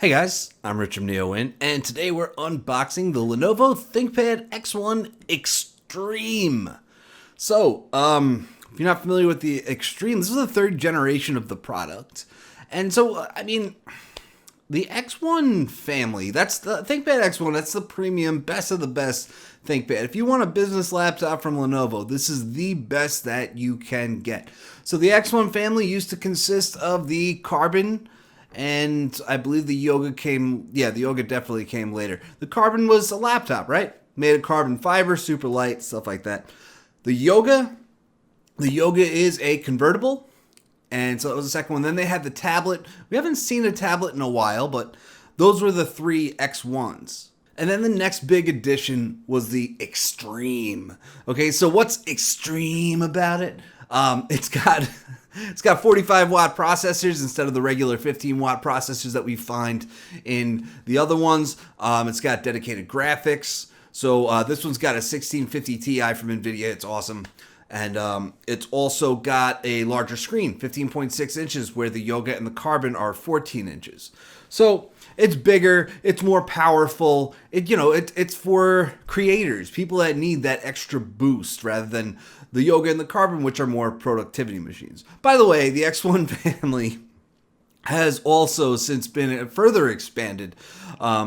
Hey guys, I'm Richard Neowin, and today we're unboxing the Lenovo ThinkPad X1 Extreme. So, if you're not familiar with the Extreme, this is the third generation of the product. And so, the X1 family, that's the ThinkPad X1, that's the premium, best of the best ThinkPad. If you want a business laptop from Lenovo, this is the best that you can get. So the X1 family used to consist of the Carbon, and I believe the Yoga came, yeah, the Yoga definitely came later. The Carbon was a laptop, right? Made of carbon fiber, super light, stuff like that. The Yoga is a convertible, and so that was the second one. Then they had the tablet. We haven't seen a tablet in a while, but those were the three X1s. And then the next big addition was the Extreme. Okay, so what's extreme about it? It's got 45 watt processors instead of the regular 15 watt processors that we find in the other ones. It's got dedicated graphics. So this one's got a 1650 Ti from Nvidia. It's awesome. And it's also got a larger screen, 15.6 inches, where the Yoga and the Carbon are 14 inches. So it's bigger, it's more powerful. It's for creators, people that need that extra boost rather than the Yoga and the Carbon, which are more productivity machines. By the way, the X1 family has also since been further expanded.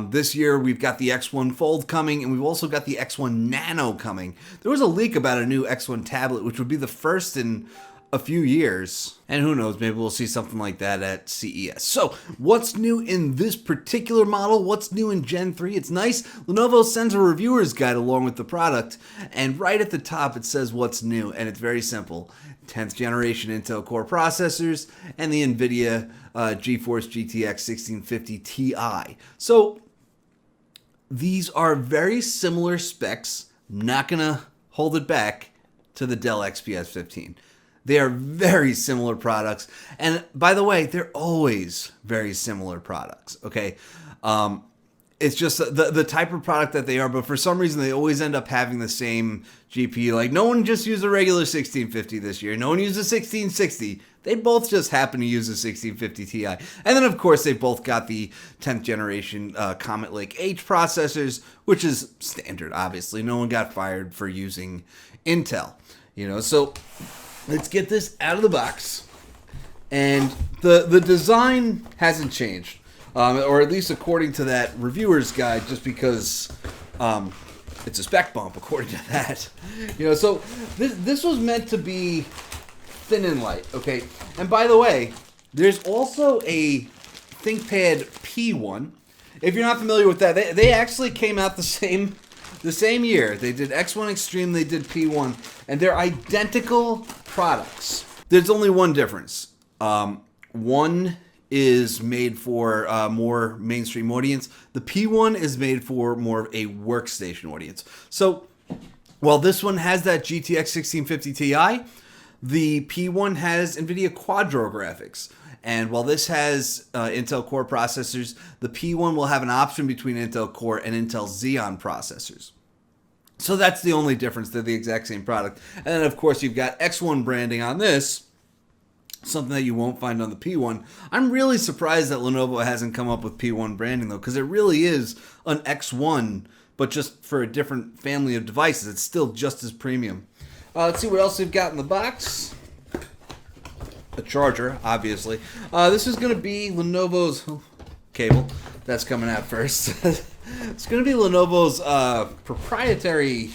This year we've got the X1 Fold coming, and we've also got the X1 Nano coming. There was a leak about a new X1 tablet, which would be the first in a few years. And who knows, maybe we'll see something like that at CES. So what's new in this particular model? What's new in Gen 3? It's nice. Lenovo sends a reviewer's guide along with the product, and right at the top it says what's new, and it's very simple. 10th generation Intel Core processors and the Nvidia GeForce GTX 1650 Ti. So these are very similar specs. Not gonna hold it back to the Dell XPS 15. They are very similar products. And by the way, they're always very similar products, okay? It's just the type of product that they are, but for some reason they always end up having the same GPU. Like, no one just used a regular 1650 this year. No one used a 1660. They both just happen to use a 1650 Ti. And then, of course, they both got the 10th generation Comet Lake H processors, which is standard, obviously. No one got fired for using Intel. So let's get this out of the box. And the design hasn't changed. Or at least according to that reviewer's guide, just because it's a spec bump according to that. So this was meant to be thin and light, okay? And by the way, there's also a ThinkPad P1. If you're not familiar with that, they actually came out the same year. They did X1 Extreme, they did P1, and they're identical products. There's only one difference. One is made for a more mainstream audience. The P1 is made for more of a workstation audience. So while this one has that GTX 1650 Ti, the P1 has Nvidia Quadro graphics. And while this has Intel Core processors, the P1 will have an option between Intel Core and Intel Xeon processors. So that's the only difference. They're the exact same product. And then, of course, you've got X1 branding on this, something that you won't find on the P1. I'm really surprised that Lenovo hasn't come up with P1 branding, though, because it really is an X1, but just for a different family of devices. It's still just as premium. Let's see what else we've got in the box. A charger, obviously. This is going to be Lenovo's cable. That's coming out first. It's going to be Lenovo's proprietary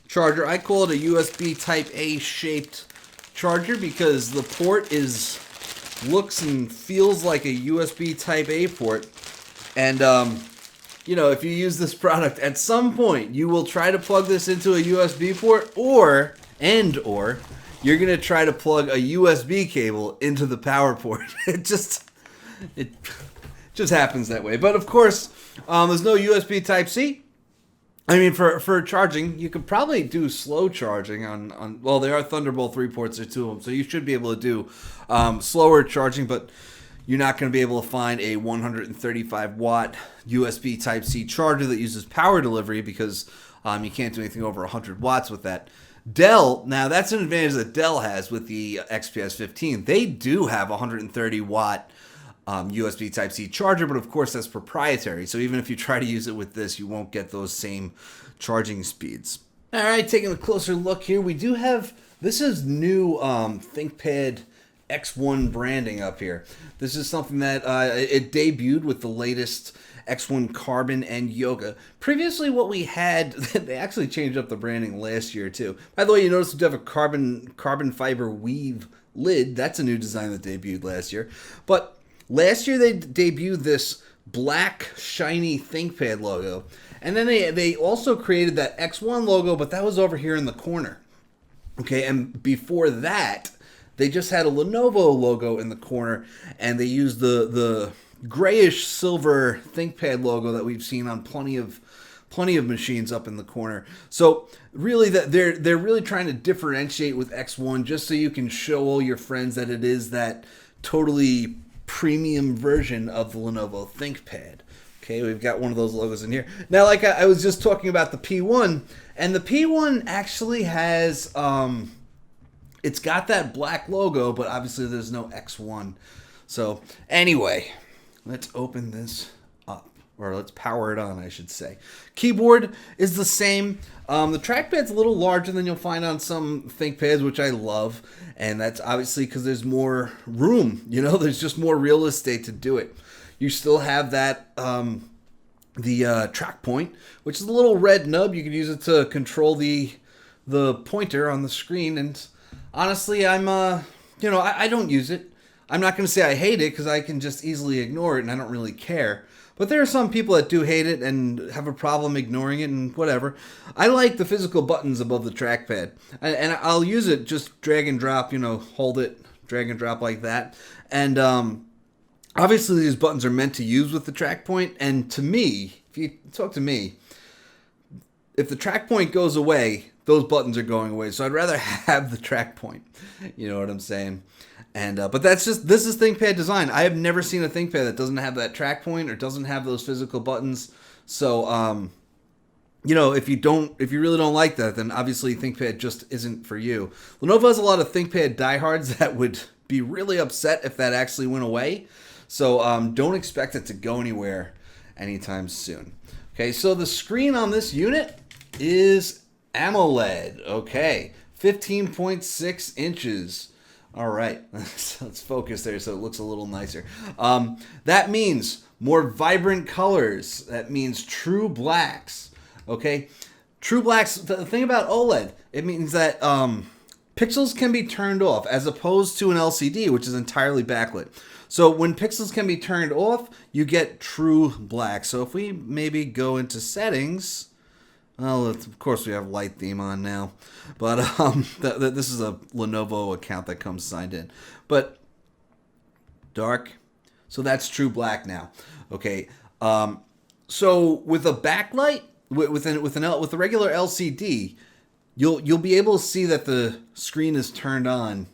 charger. I call it a USB Type A shaped charger because the port looks and feels like a USB Type A port. And if you use this product, at some point you will try to plug this into a USB port, or you're going to try to plug a USB cable into the power port. It just happens that way. But of course, there's no USB Type-C. I mean, for charging, you could probably do slow charging on well, there are Thunderbolt 3 ports, there are two of them, so you should be able to do slower charging, but you're not going to be able to find a 135 watt USB Type-C charger that uses power delivery because you can't do anything over 100 watts with that. Dell, now that's an advantage that Dell has with the XPS 15. They do have 130 watt USB Type-C charger, but of course that's proprietary. So even if you try to use it with this, you won't get those same charging speeds. All right, taking a closer look here, we do have, this is new ThinkPad X1 branding up here. This is something that it debuted with the latest X1 Carbon and Yoga. Previously what we had, they actually changed up the branding last year too. By the way, you notice we have a carbon fiber weave lid. That's a new design that debuted last year. But last year they debuted this black shiny ThinkPad logo. And then they also created that X1 logo, but that was over here in the corner. Okay, and before that, they just had a Lenovo logo in the corner, and they used the grayish silver ThinkPad logo that we've seen on plenty of machines up in the corner. So really, that they're really trying to differentiate with X1, just so you can show all your friends that it is that totally premium version of the Lenovo ThinkPad. Okay, we've got one of those logos in here. Now, like I was just talking about the P1, and the P1 actually has, it's got that black logo, but obviously there's no X1. So anyway, let's open this up, or let's power it on, I should say. Keyboard is the same. The trackpad's a little larger than you'll find on some ThinkPads, which I love, and that's obviously because there's more room. You know, there's just more real estate to do it. You still have that the track point, which is a little red nub. You can use it to control the pointer on the screen. And honestly, I'm you know, I don't use it. I'm not going to say I hate it because I can just easily ignore it and I don't really care. But there are some people that do hate it and have a problem ignoring it and whatever. I like the physical buttons above the trackpad, and I'll use it just drag and drop. You know, hold it, drag and drop like that, and obviously, these buttons are meant to use with the track point, and to me, if you talk to me, if the track point goes away, those buttons are going away. So I'd rather have the track point. You know what I'm saying? And but this is ThinkPad design. I have never seen a ThinkPad that doesn't have that track point or doesn't have those physical buttons. So you know, if you really don't like that, then obviously ThinkPad just isn't for you. Lenovo has a lot of ThinkPad diehards that would be really upset if that actually went away. So don't expect it to go anywhere anytime soon. Okay, so the screen on this unit is AMOLED. Okay, 15.6 inches. All right, so let's focus there so it looks a little nicer. That means more vibrant colors. That means true blacks. Okay, true blacks. The thing about OLED, it means that pixels can be turned off as opposed to an LCD, which is entirely backlit. So when pixels can be turned off, you get true black. So if we maybe go into settings, well, of course we have light theme on now, but this is a Lenovo account that comes signed in. But dark, so that's true black now. Okay, so with a backlight, with a regular LCD, you'll be able to see that the screen is turned on,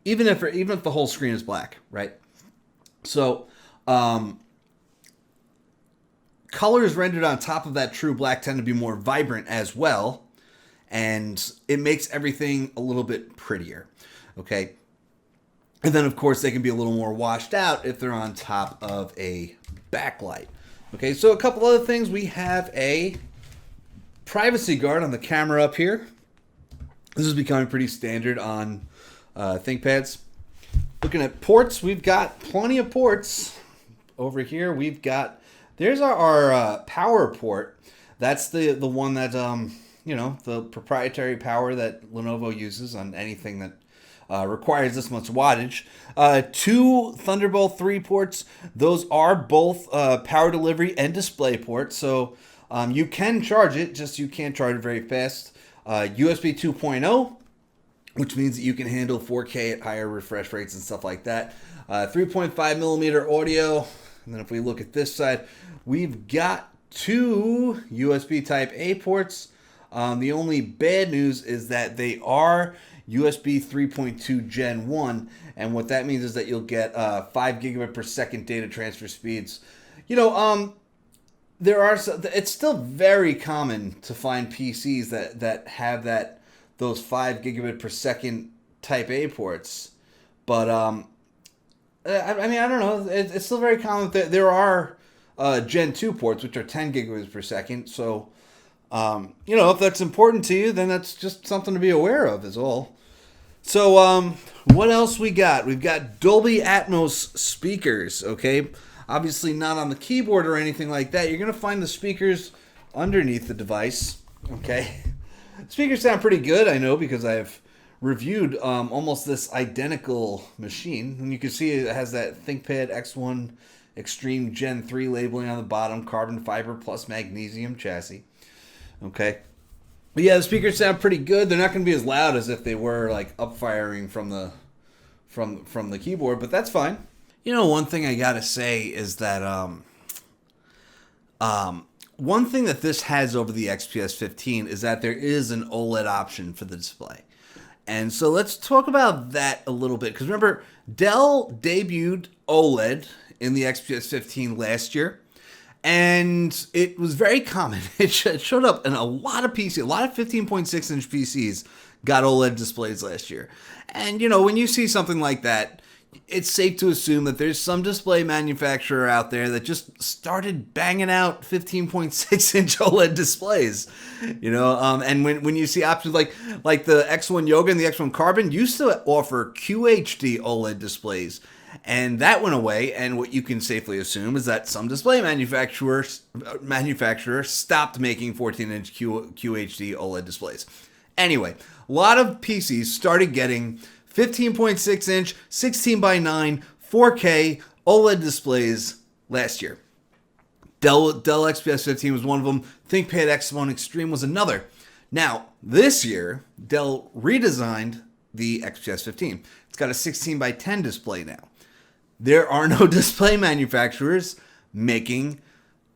even if the whole screen is black, right? So, colors rendered on top of that true black tend to be more vibrant as well, and it makes everything a little bit prettier, okay? And then, of course, they can be a little more washed out if they're on top of a backlight. Okay, so a couple other things. We have a privacy guard on the camera up here. This is becoming pretty standard on ThinkPads. Looking at ports, we've got plenty of ports. Over here, there's our power port. That's the one that, you know, the proprietary power that Lenovo uses on anything that requires this much wattage. 2 Thunderbolt 3 ports. Those are both power delivery and display ports. So you can charge it, just you can't charge it very fast. USB 2.0. Which means that you can handle 4K at higher refresh rates and stuff like that. 3.5 millimeter audio. And then if we look at this side, we've got 2 USB Type A ports. The only bad news is that they are USB 3.2 Gen 1. And what that means is that you'll get 5 gigabit per second data transfer speeds. You know, it's still very common to find PCs that have those 5 gigabit per second Type A ports, but I mean, I don't know. It's still very common that there are Gen 2 ports, which are 10 gigabits per second. So, if that's important to you, then that's just something to be aware of, is all. So, what else we got? We've got Dolby Atmos speakers, okay? Obviously not on the keyboard or anything like that. You're going to find the speakers underneath the device, okay? Speakers sound pretty good, I know, because I've reviewed almost this identical machine. And you can see it has that ThinkPad X1 Extreme Gen 3 labeling on the bottom, carbon fiber plus magnesium chassis, okay? But yeah, the speakers sound pretty good. They're not going to be as loud as if they were like up firing from the keyboard, but that's fine. One thing I gotta say is that one thing that this has over the XPS 15 is that there is an OLED option for the display. And so let's talk about that a little bit. Because remember, Dell debuted OLED in the XPS 15 last year. And it was very common. It showed up in a lot of PCs. A lot of 15.6-inch PCs got OLED displays last year. And, when you see something like that, it's safe to assume that there's some display manufacturer out there that just started banging out 15.6-inch OLED displays, and when you see options like the X1 Yoga and the X1 Carbon used to offer QHD OLED displays, and that went away. And what you can safely assume is that some display manufacturer stopped making 14-inch QHD OLED displays. Anyway, a lot of PCs started getting 15.6-inch, 16:9, 4K OLED displays last year. Dell XPS 15 was one of them. ThinkPad X1 Extreme was another. Now, this year, Dell redesigned the XPS 15. It's got a 16:10 display now. There are no display manufacturers making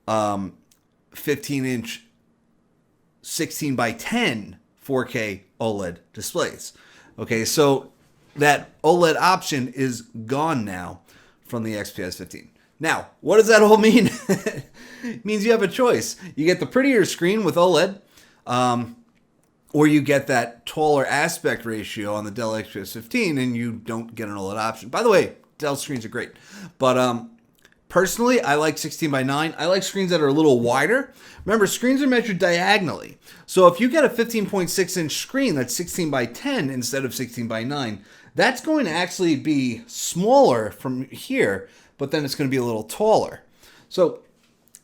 15-inch, 16:10 4K OLED displays. Okay, so that OLED option is gone now from the XPS 15. Now, what does that all mean? It means you have a choice. You get the prettier screen with OLED, or you get that taller aspect ratio on the Dell XPS 15, and you don't get an OLED option. By the way, Dell screens are great, but personally, I like 16:9. I like screens that are a little wider. Remember, screens are measured diagonally. So if you get a 15.6-inch screen that's 16:10 instead of 16:9, that's going to actually be smaller from here, but then it's going to be a little taller. So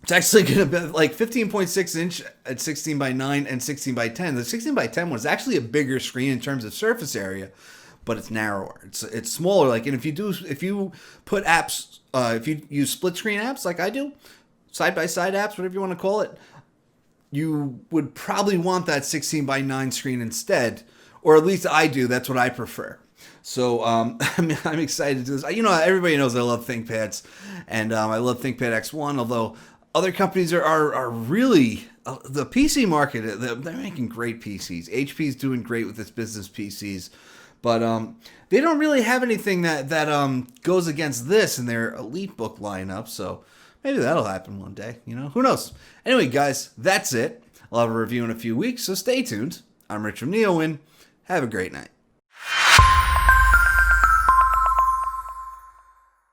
it's actually going to be like 15.6-inch at 16:9 and 16:10. The 16:10 was actually a bigger screen in terms of surface area, but it's narrower. It's smaller. Like, and if you put apps, if you use split screen apps like I do, side by side apps, whatever you want to call it, you would probably want that 16:9 screen instead, or at least I do. That's what I prefer. So I'm excited to do this. Everybody knows I love ThinkPads, and I love ThinkPad X1. Although other companies are really the PC market. They're making great PCs. HP's doing great with its business PCs. But they don't really have anything that goes against this in their EliteBook lineup. So maybe that'll happen one day. Who knows? Anyway, guys, that's it. I'll have a review in a few weeks, so stay tuned. I'm Rich from NeoWin. Have a great night.